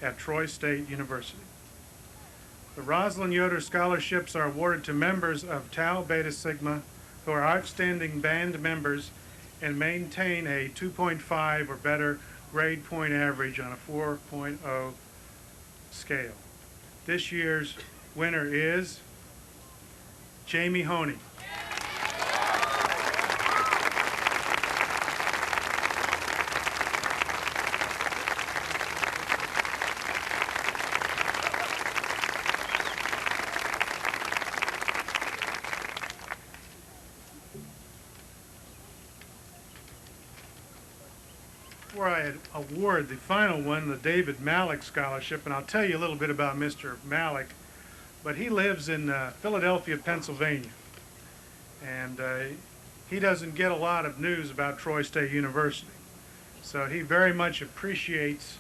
at Troy State University. The Rosalind Yoder Scholarships are awarded to members of Tau Beta Sigma who are outstanding band members and maintain a 2.5 or better grade point average on a 4.0 scale. This year's winner is Jamie Honey. Before I award the final one, the David Malik Scholarship, and I'll tell you a little bit about Mr. Malik, but he lives in Philadelphia, Pennsylvania, and he doesn't get a lot of news about Troy State University. So he very much appreciates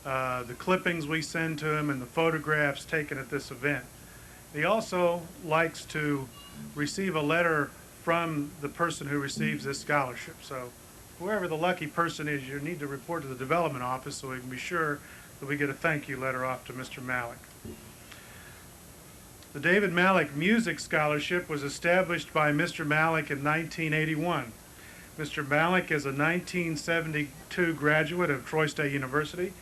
the clippings we send to him and the photographs taken at this event. He also likes to receive a letter from the person who receives this scholarship. So whoever the lucky person is, you need to report to the development office so we can be sure that we get a thank you letter off to Mr. Malik. The David Malik Music Scholarship was established by Mr. Malik in 1981. Mr. Malik is a 1972 graduate of Troy State University.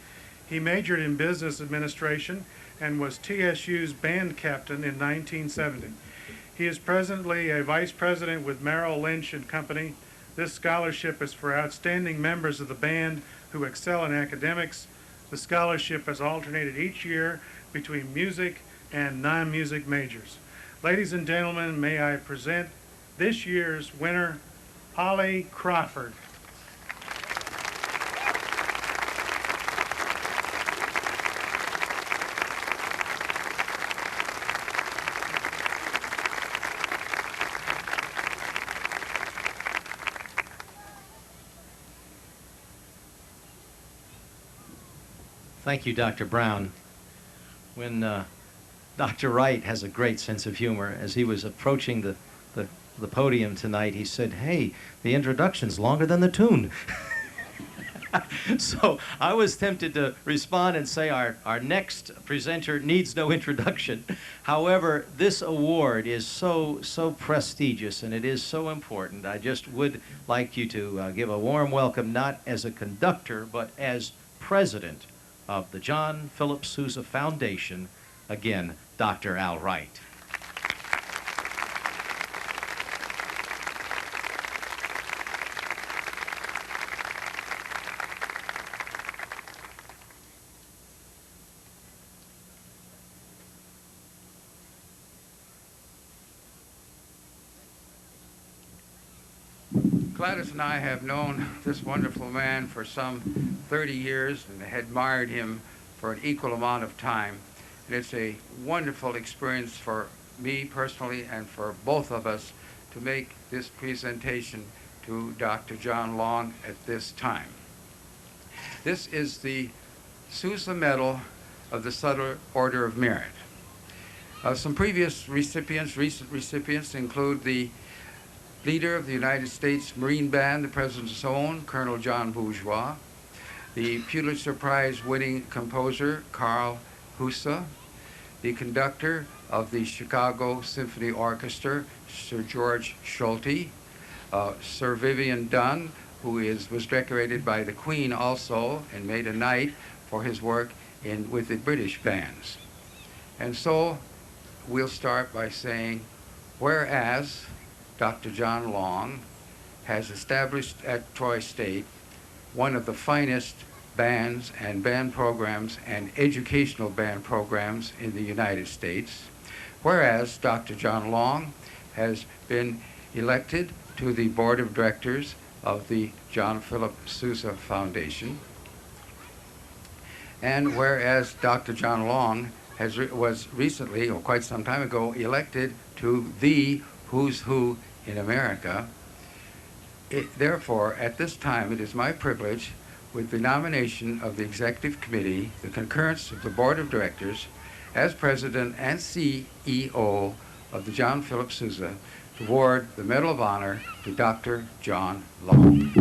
He majored in business administration and was TSU's band captain in 1970. He is presently a vice president with Merrill Lynch and Company. This scholarship is for outstanding members of the band who excel in academics. The scholarship has alternated each year between music and non-music majors. Ladies and gentlemen, may I present this year's winner, Holly Crawford. Thank you, Dr. Brown. When Dr. Wright has a great sense of humor, as he was approaching the podium tonight, he said, "Hey, the introduction's longer than the tune." So I was tempted to respond and say our next presenter needs no introduction. However, this award is so prestigious and it is so important. I just would like you to give a warm welcome, not as a conductor, but as president of the John Philip Sousa Foundation, again, Dr. Al Wright. Gladys and I have known this wonderful man for some 30 years and had admired him for an equal amount of time. And it's a wonderful experience for me personally and for both of us to make this presentation to Dr. John Long at this time. This is the Sousa Medal of the Southern Order of Merit. Some previous recipients, recent recipients, include the leader of the United States Marine Band, the President's Own, Colonel John Bourgeois, the Pulitzer Prize winning composer, Carl Husa, the conductor of the Chicago Symphony Orchestra, Sir George Schulte, Sir Vivian Dunn, who was decorated by the Queen also and made a knight for his work with the British bands. And so we'll start by saying, whereas Dr. John Long has established at Troy State one of the finest bands and band programs and educational band programs in the United States, whereas Dr. John Long has been elected to the board of directors of the John Philip Sousa Foundation, and whereas Dr. John Long was recently, or quite some time ago, elected to the Who's Who in America. Therefore, at this time, it is my privilege, with the nomination of the Executive Committee, the concurrence of the Board of Directors, as President and CEO of the John Philip Sousa, to award the Medal of Honor to Dr. John Long.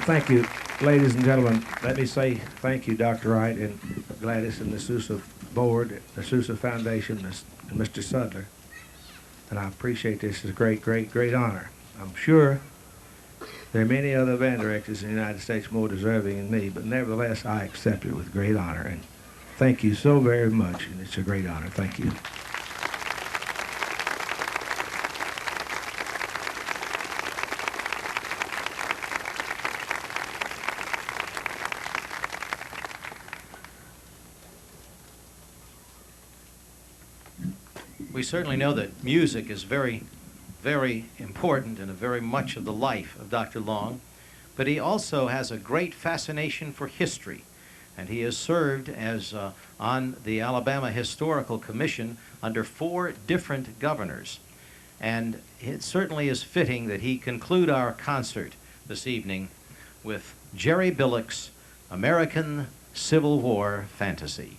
Thank you, ladies and gentlemen. Let me say thank you, Dr. Wright and Gladys and the Sousa Board, the Sousa Foundation, and Mr. Sudler. And I appreciate this. It's a great, great, great honor. I'm sure there are many other band directors in the United States more deserving than me, but nevertheless, I accept it with great honor. And thank you so very much, and it's a great honor. Thank you. We certainly know that music is very, very important and a very much of the life of Dr. Long, but he also has a great fascination for history, and he has served as on the Alabama Historical Commission under 4 different governors. And it certainly is fitting that he conclude our concert this evening with Jerry Billick's American Civil War Fantasy.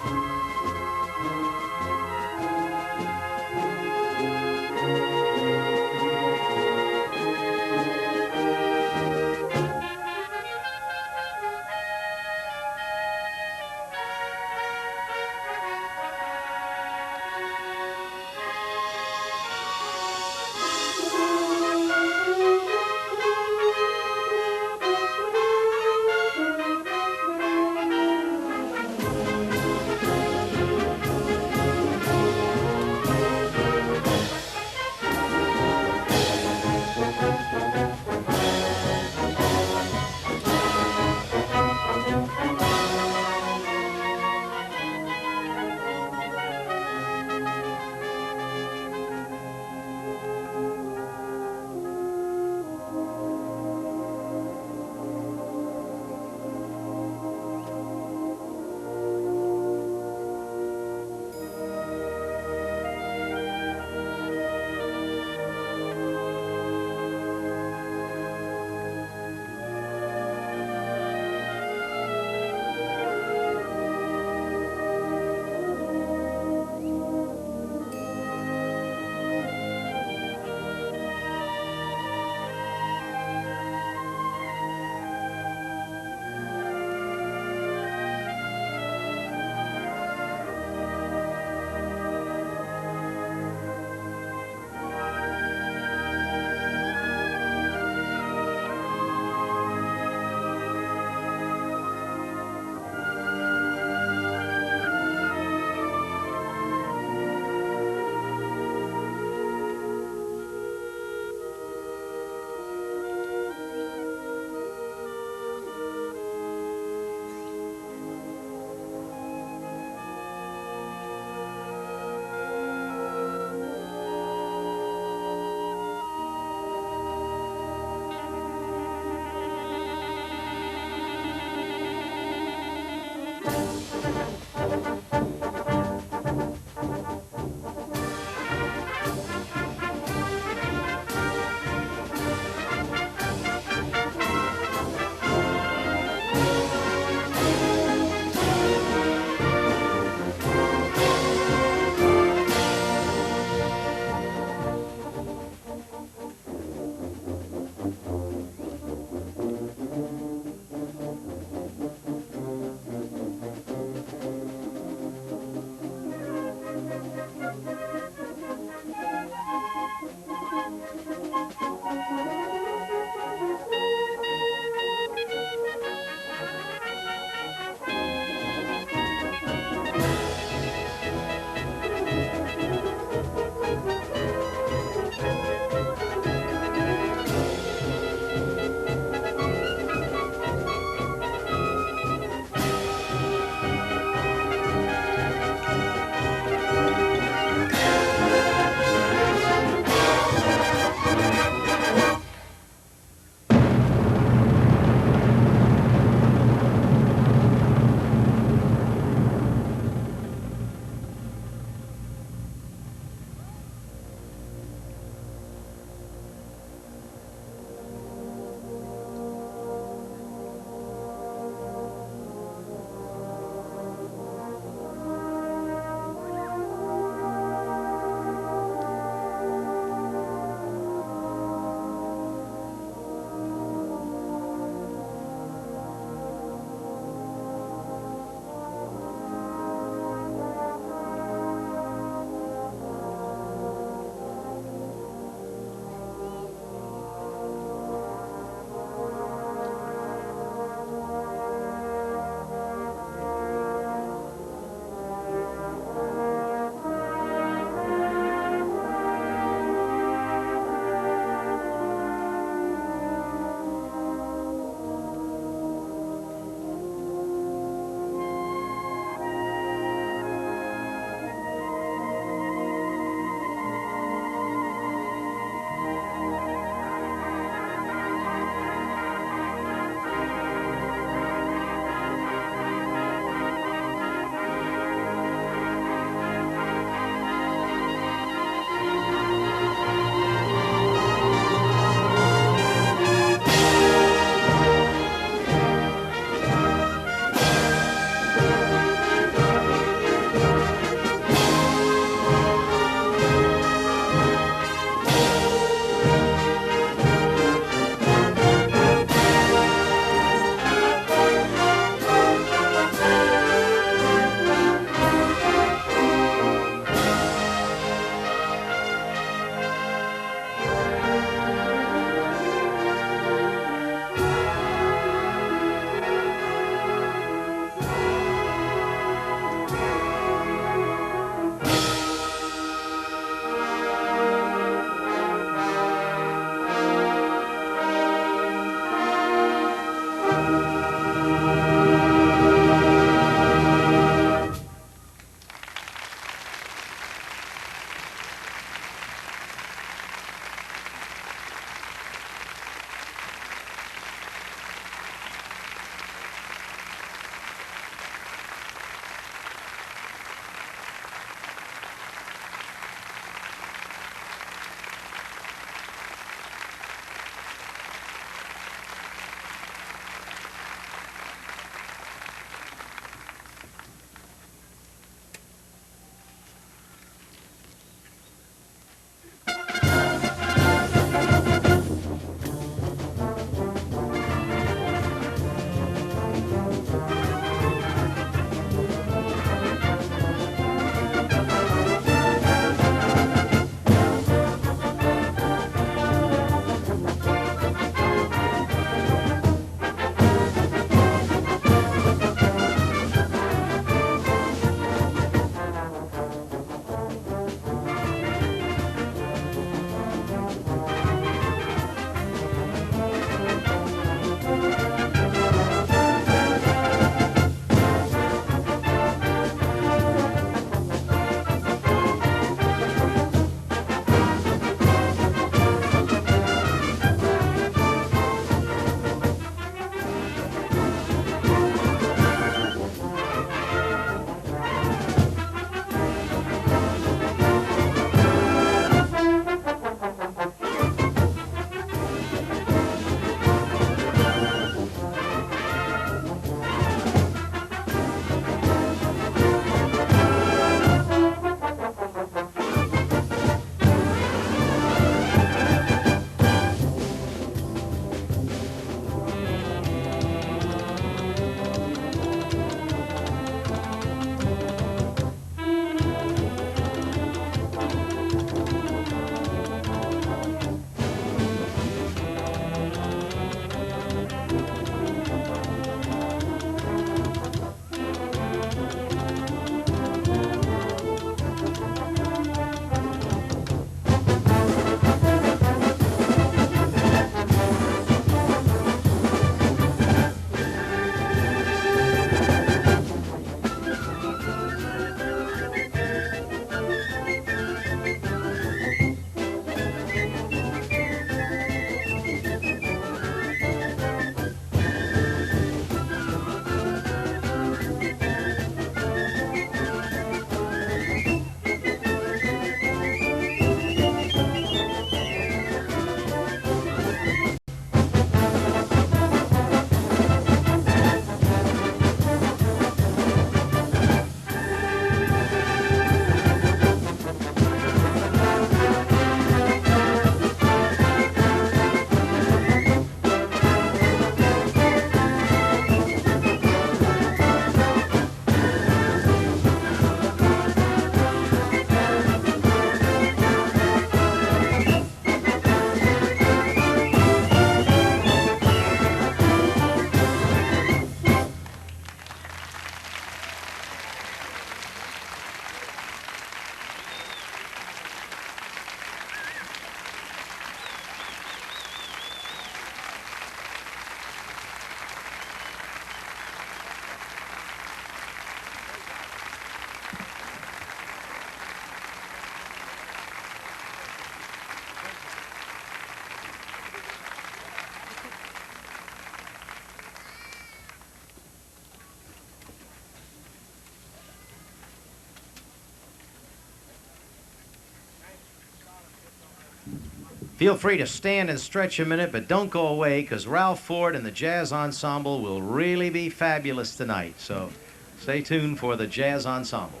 Feel free to stand and stretch a minute, but don't go away, because Ralph Ford and the Jazz Ensemble will really be fabulous tonight. So stay tuned for the Jazz Ensemble.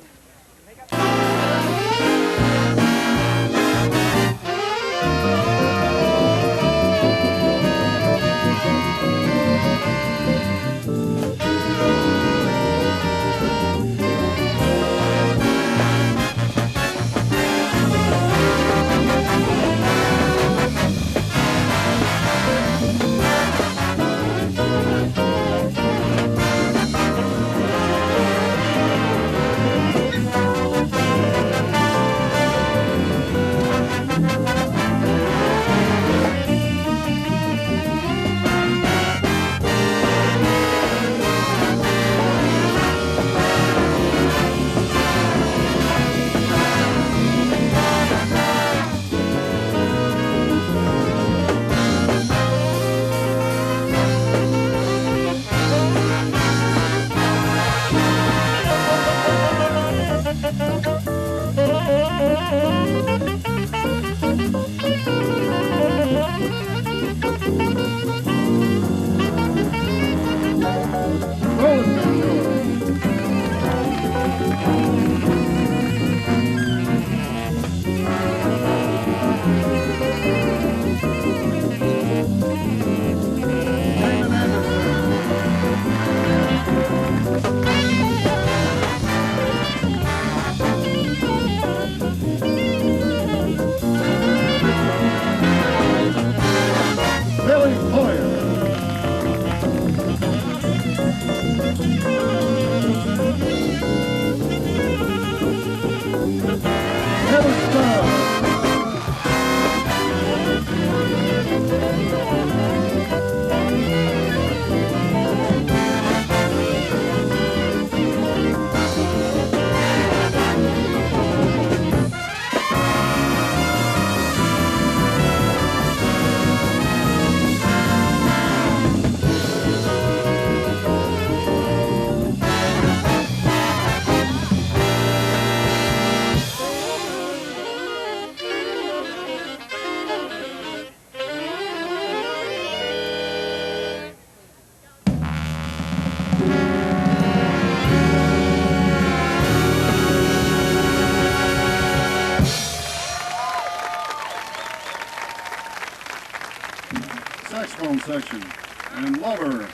Saxophone section and Lover.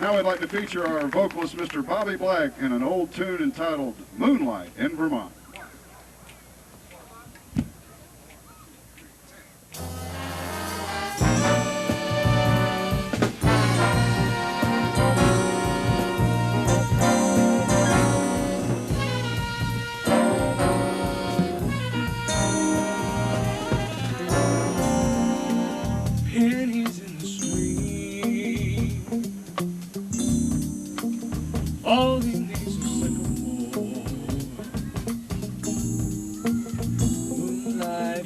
Now we'd like to feature our vocalist, Mr. Bobby Black, in an old tune entitled Moonlight in Vermont. Pennies in the street, all he needs is sycamore, moonlight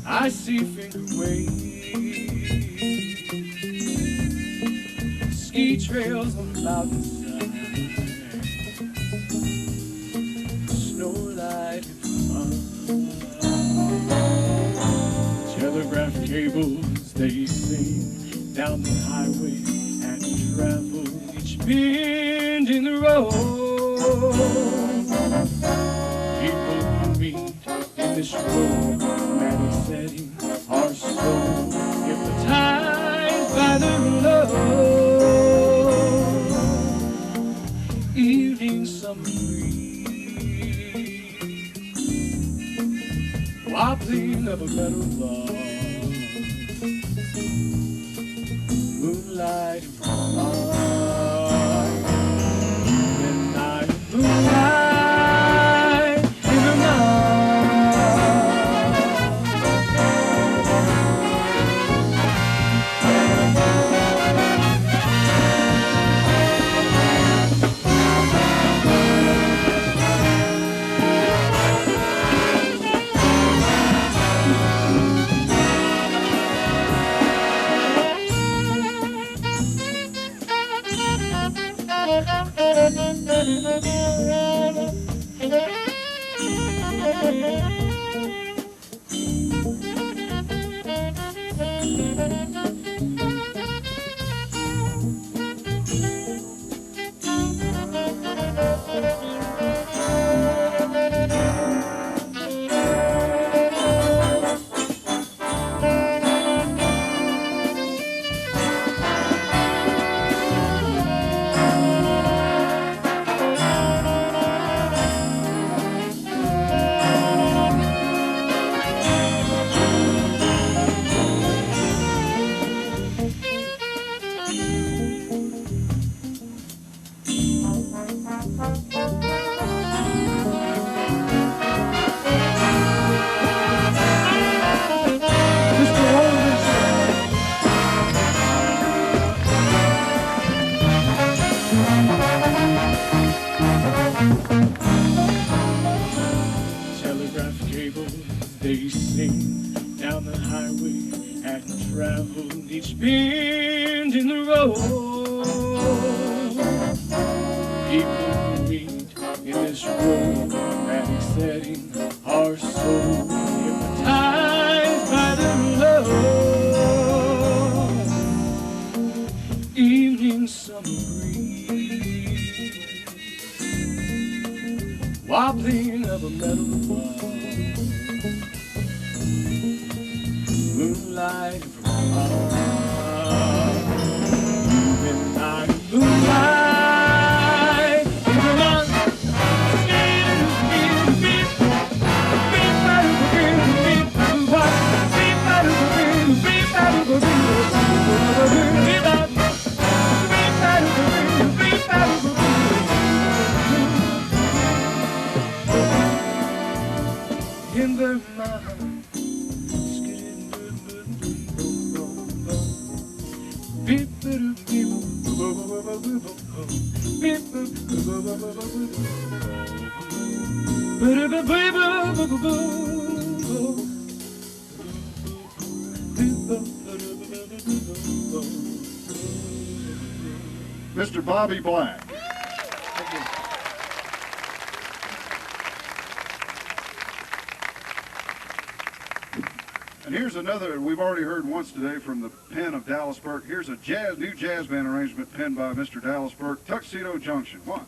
I see finger waves, ski trails on the mountainside, snowlight telegraph cables, they sing down the highway and travel each bend in the road. People who meet in this romantic setting are so hypnotized by their love. Evening summer breeze, wobbling of a better love. Moonlight, moonlight, midnight, moonlight in the Telegraph cables, they sing down the highway and travel each bend in the road. People who meet in this romantic setting are so hypnotized by the love. Evening summer breeze, wobbling of a metal bar, moonlight from afar, you and I, moonlight, come on, in the mind. Mr. Bobby Black. And here's another, we've already heard once today from the pen of Dallas Burke. Here's a new jazz band arrangement penned by Mr. Dallas Burke, Tuxedo Junction. One.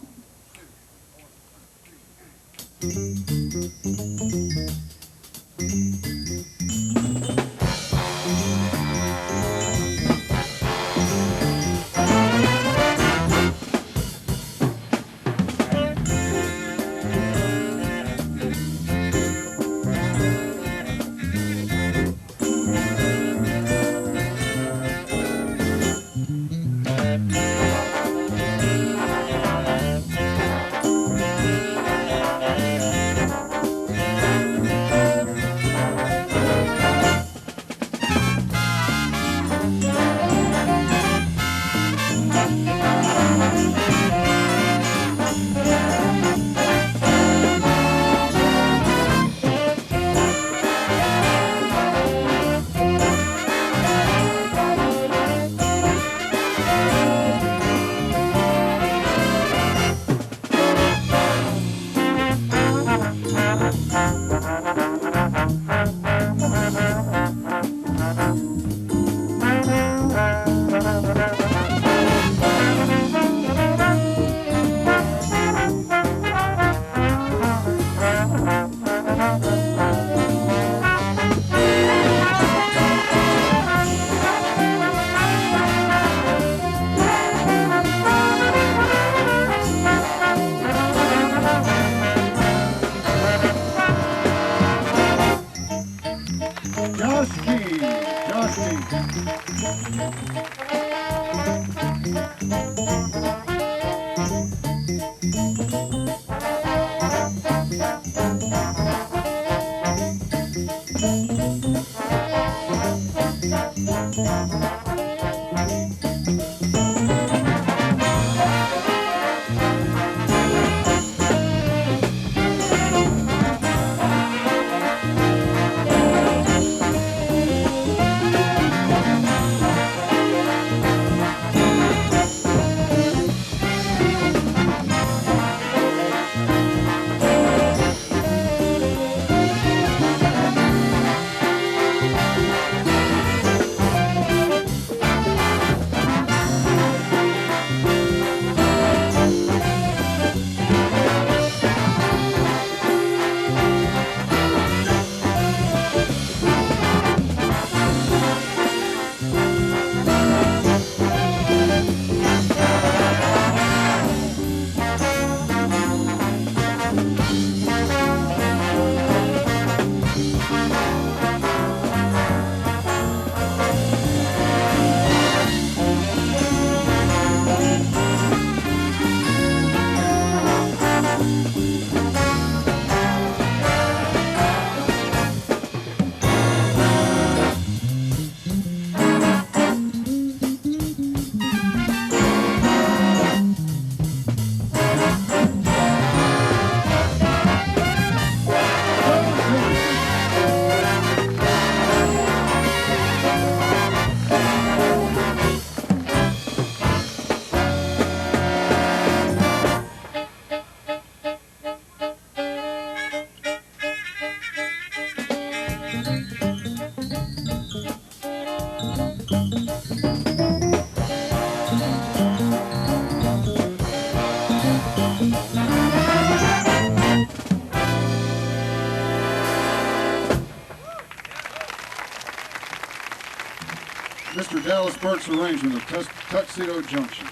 Dallas Burke's arrangement of Tuxedo Junction.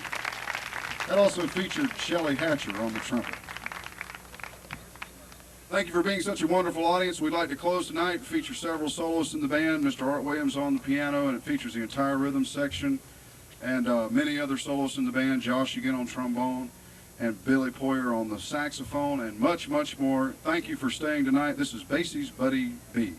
That also featured Shelley Hatcher on the trumpet. Thank you for being such a wonderful audience. We'd like to close tonight. It features several soloists in the band. Mr. Art Williams on the piano, and it features the entire rhythm section, and many other soloists in the band. Josh again on trombone, and Billy Poyer on the saxophone, and much, much more. Thank you for staying tonight. This is Basie's Buddy B.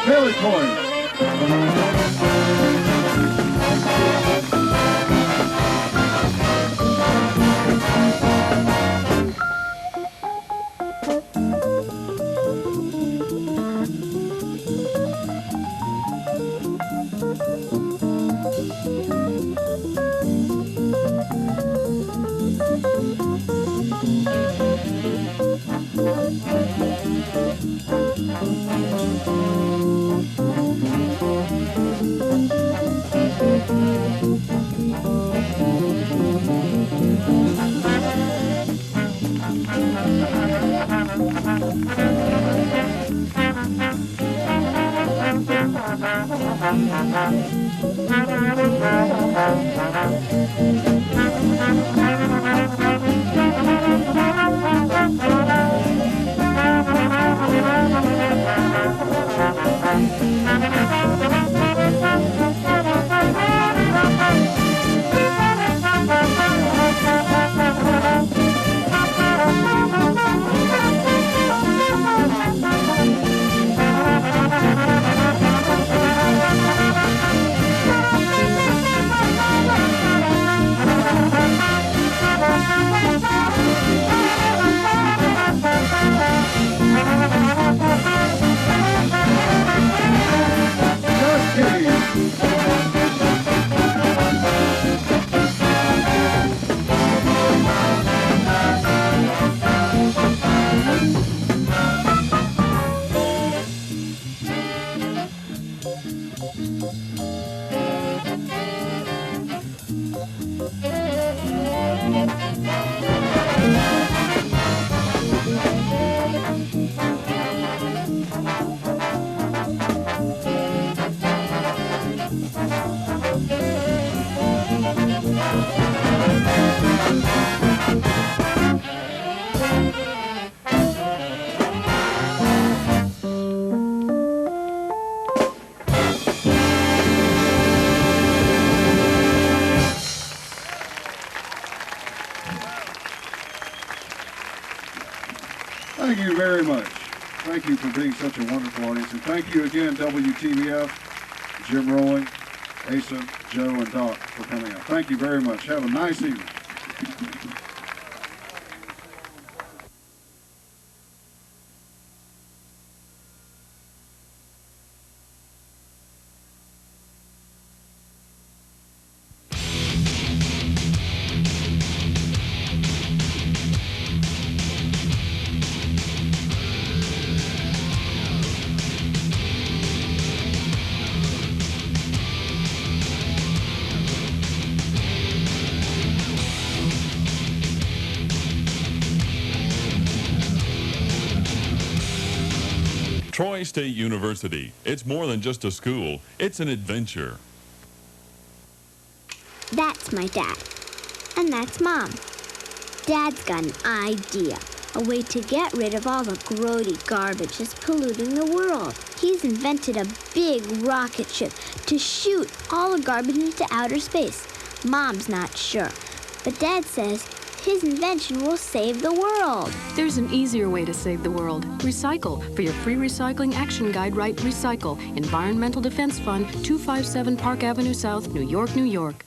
Billy Poyer. thank you for being such a wonderful audience. And thank you again, WTVF, Jim Rowling, Asa, Joe, and Doc for coming out. Thank you very much. Have a nice evening. Troy State University. It's more than just a school, it's an adventure. That's my dad. And that's Mom. Dad's got an idea, a way to get rid of all the grody garbage that's polluting the world. He's invented a big rocket ship to shoot all the garbage into outer space. Mom's not sure, but Dad says his invention will save the world. There's an easier way to save the world. Recycle. For your free recycling action guide, write Recycle. Environmental Defense Fund, 257 Park Avenue South, New York, New York.